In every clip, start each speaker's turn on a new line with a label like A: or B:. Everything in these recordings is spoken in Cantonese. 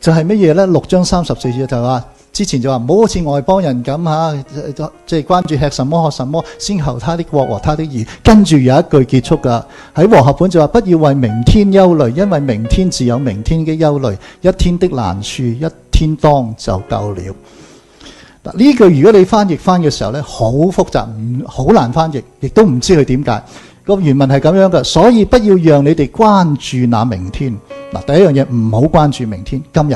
A: 就係乜嘢咧？6章34節就話，之前就話唔好好似外邦人咁嚇，即係關注吃什麼喝什麼，先求他的國和他的義。跟住有一句結束㗎，喺和合本就話不要為明天憂慮，因為明天自有明天嘅憂慮，一天的難處一天當就夠了。嗱，呢句如果你翻譯翻嘅時候咧，好複雜，好難翻譯，亦都唔知佢點解。個原文係咁樣嘅，所以不要讓你哋關注那明天。嗱，第一樣嘢唔好關注明天，今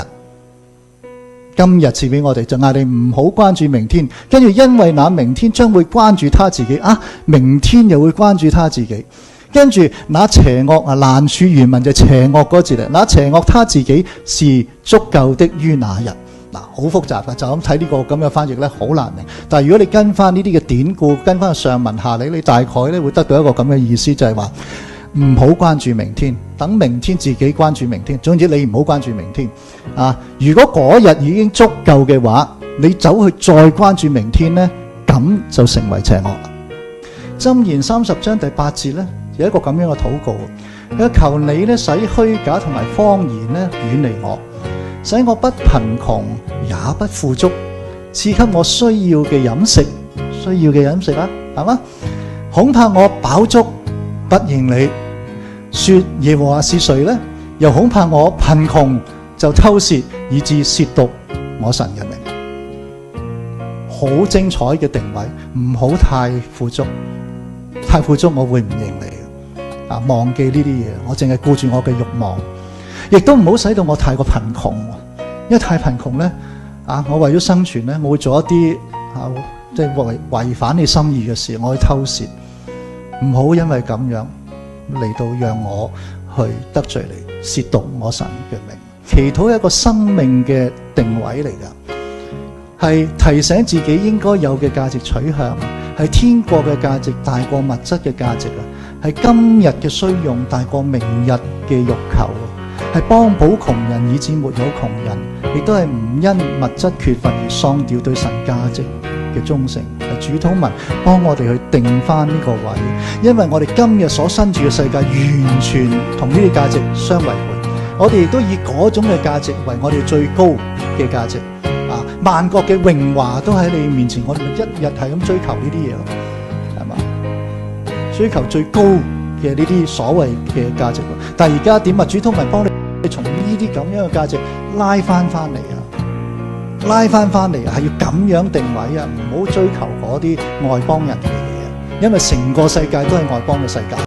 A: 日賜俾我哋就嗌你唔好關注明天，跟住因為那明天將會關注他自己啊，明天又會關注他自己，跟住那邪惡啊，難處原文就邪惡嗰字嚟，那邪惡他自己是足夠的於那日。嗱，好複雜嘅，就咁睇呢個咁嘅翻譯咧，好難明。但係如果你跟翻呢啲嘅典故，跟翻上文下理，你大概咧會得到一個咁嘅意思，就係話唔好關注明天，等明天自己關注明天。總之你唔好關注明天啊！如果嗰日已經足夠嘅話，你走去再關注明天呢，咁就成為邪惡啦。箴言30章第8節呢，有一個咁樣嘅禱告，佢求你呢，使虛假同埋謊言呢遠離我，使我不貧窮也不富足，賜給我需要嘅飲食啦，係嘛？恐怕我飽足不認你，說耶和華是誰呢？又恐怕我貧窮就偷竊，以致褻瀆我神嘅名。好精彩嘅定位，唔好太富足，太富足我會唔認你啊！忘記呢啲嘢，我淨係顧住我嘅慾望。亦都唔好使到我太過貧窮，因為太貧窮咧，我為咗生存咧，我會做一啲即係違反你心意嘅事，我去偷竊。唔好因為咁樣嚟到讓我去得罪你，褻瀆我神嘅名。祈禱係一個生命嘅定位嚟㗎，係提醒自己應該有嘅價值取向，係天國嘅價值大過物質嘅價值啊，係今日嘅需用大過明日嘅欲求。係幫補窮人以致沒有窮人，亦都係唔因物質缺乏而喪掉對神價值嘅忠誠。係主禱文幫我哋去定翻呢個位，因為我哋今日所身處嘅世界完全同呢啲價值相違背，我哋亦都以嗰種嘅價值為我哋最高嘅價值啊！萬國嘅榮華都喺你面前，我哋一日係咁追求呢啲嘢咯，係嘛？追求最高嘅呢啲所謂嘅價值，但係而家點啊？主禱文幫你從呢啲咁樣嘅價值拉翻嚟啊，係要咁樣定位啊，唔好追求嗰啲外邦人嘅嘢，因為成個世界都係外邦嘅世界。